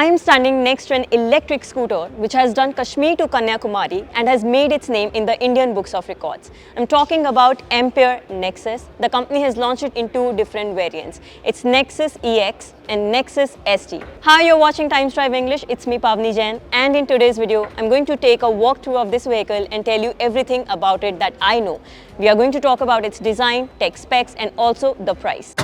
I am standing next to an electric scooter which has done Kashmir to Kanyakumari and has made its name in the Indian Books of Records. I'm talking about Ampere Nexus. The company has launched it in two different variants. It's Nexus EX and Nexus ST. Hi, you're watching Times Drive English. It's me, Pavni Jain, and in today's video, I'm going to take a walkthrough of this vehicle and tell you everything about it that I know. We are going to talk about its design, tech specs, and also the price.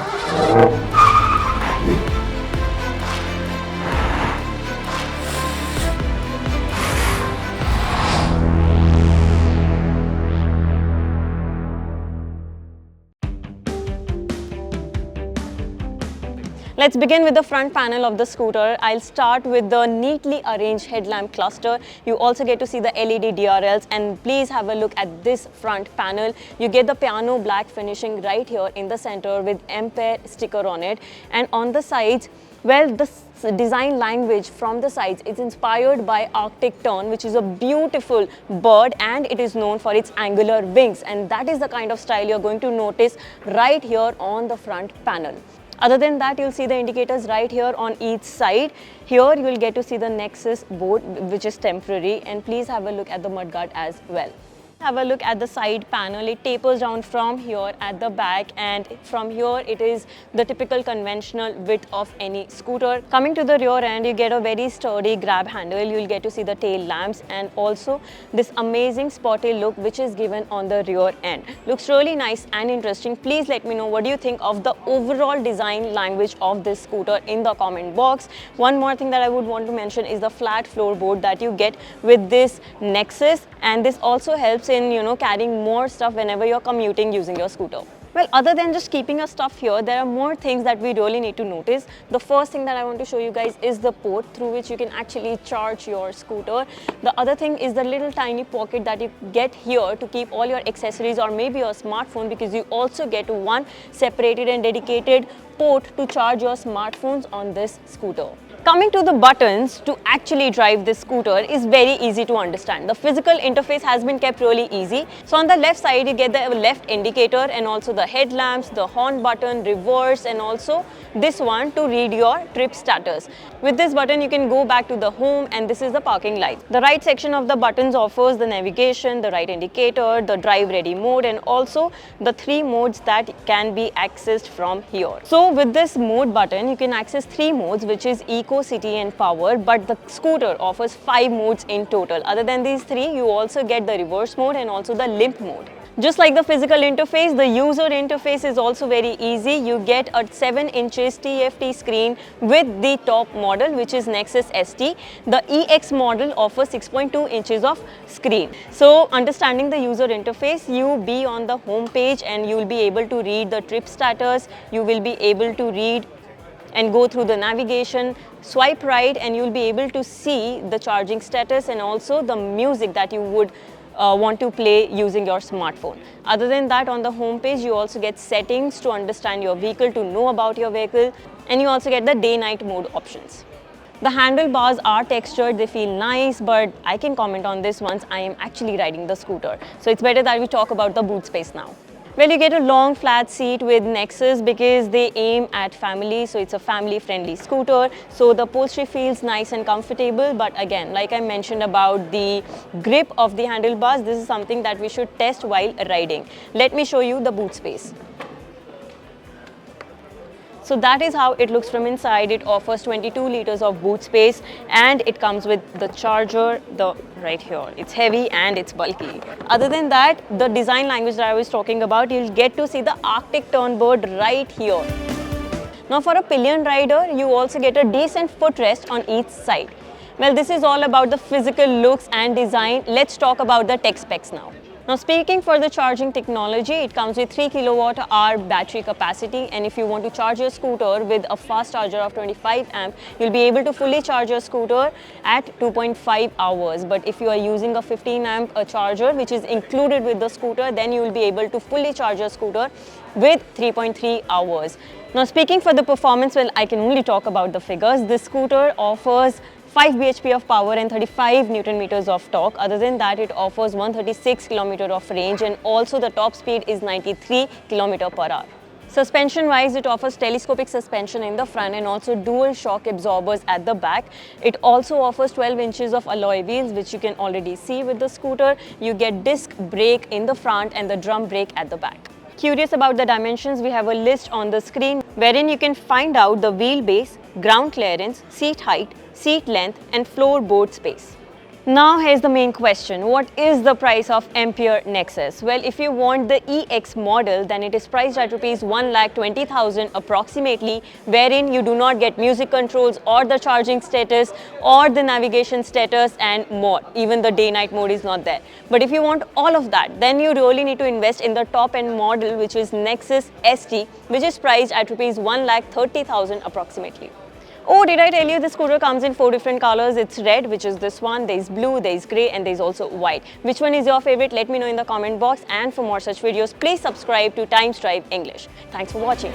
Let's begin with the front panel of the scooter. I'll start with the neatly arranged headlamp cluster. You also get to see the LED DRLs, and please have a look at this front panel. You get the piano black finishing right here in the center with Ampere sticker on it, and on the sides, well, the design language from the sides is inspired by Arctic Tern, which is a beautiful bird, and it is known for its angular wings, and that is the kind of style you're going to notice right here on the front panel. Other than that, you'll see the indicators right here on each side. Here you will get to see the Nexus board, which is temporary, and please have a look at the mudguard as well. Have a look at the side panel. It tapers down from here at the back, and from here it is the typical conventional width of any scooter. Coming to the rear end, you get a very sturdy grab handle. You'll get to see the tail lamps and also this amazing sporty look which is given on the rear end. Looks really nice and interesting. Please let me know what do you think of the overall design language of this scooter in the comment box. One more thing that I would want to mention is the flat floorboard that you get with this Nexus, and this also helps in carrying more stuff whenever you're commuting using your scooter. Well, other than just keeping your stuff here, there are more things that we really need to notice. The first thing that I want to show you guys is the port through which you can actually charge your scooter. The other thing is the little tiny pocket that you get here to keep all your accessories or maybe your smartphone, because you also get one separated and dedicated port to charge your smartphones on this scooter. Coming to the buttons to actually drive this scooter is very easy to understand. The physical interface has been kept really easy. So on the left side, you get the left indicator and also the headlamps, the horn button, reverse, and also this one to read your trip status. With this button, you can go back to the home, and this is the parking light. The right section of the buttons offers the navigation, the right indicator, the drive ready mode, and also the 3 modes that can be accessed from here. So with this mode button, you can access 3 modes, which is Eco, City, and Power, but the scooter offers 5 modes in total. Other than these 3, you also get the reverse mode and also the limp mode. Just like the physical interface, the user interface is also very easy. You get a 7 inches TFT screen with the top model, which is Nexus ST. The EX model offers 6.2 inches of screen. So understanding the user interface, you be on the home page and you will be able to read the trip status. You will be able to read and go through the navigation, swipe right, and you'll be able to see the charging status and also the music that you would want to play using your smartphone. Other than that, on the home page, you also get settings to understand your vehicle, to know about your vehicle, and you also get the day-night mode options. The handlebars are textured, they feel nice, but I can comment on this once I am actually riding the scooter. So it's better that we talk about the boot space now. Well, you get a long flat seat with Nexus because they aim at family, so it's a family-friendly scooter. So the upholstery feels nice and comfortable, but again, like I mentioned about the grip of the handlebars, this is something that we should test while riding. Let me show you the boot space. So that is how it looks from inside. It offers 22 liters of boot space, and it comes with the charger, right here. It's heavy and it's bulky. Other than that, the design language that I was talking about, you'll get to see the Arctic Tern bird right here. Now for a pillion rider, you also get a decent footrest on each side. Well, this is all about the physical looks and design. Let's talk about the tech specs now. Now speaking for the charging technology, it comes with 3 kilowatt-hour battery capacity, and if you want to charge your scooter with a fast charger of 25 amp, you'll be able to fully charge your scooter at 2.5 hours. But if you are using a 15 amp charger, which is included with the scooter, then you will be able to fully charge your scooter with 3.3 hours. Now speaking for the performance, well, I can only talk about the figures. This scooter offers 5 bhp of power and 35 Newton meters of torque. Other than that, it offers 136 km of range, and also the top speed is 93 km per hour. Suspension wise, it offers telescopic suspension in the front and also dual shock absorbers at the back. It also offers 12 inches of alloy wheels, which you can already see with the scooter. You get disc brake in the front and the drum brake at the back. Curious about the dimensions, we have a list on the screen wherein you can find out the wheelbase, ground clearance, seat height, seat length and floorboard space. Now here's the main question, what is the price of Ampere Nexus? Well, if you want the EX model, then it is priced at rupees 1,20,000 approximately, wherein you do not get music controls or the charging status or the navigation status and more. Even the day-night mode is not there. But if you want all of that, then you really need to invest in the top-end model, which is Nexus ST, which is priced at rupees 1,30,000 approximately. Oh, did I tell you this scooter comes in 4 different colors? It's red, which is this one, there's blue, there's grey and there's also white. Which one is your favorite? Let me know in the comment box, and for more such videos, please subscribe to Times Drive English. Thanks for watching.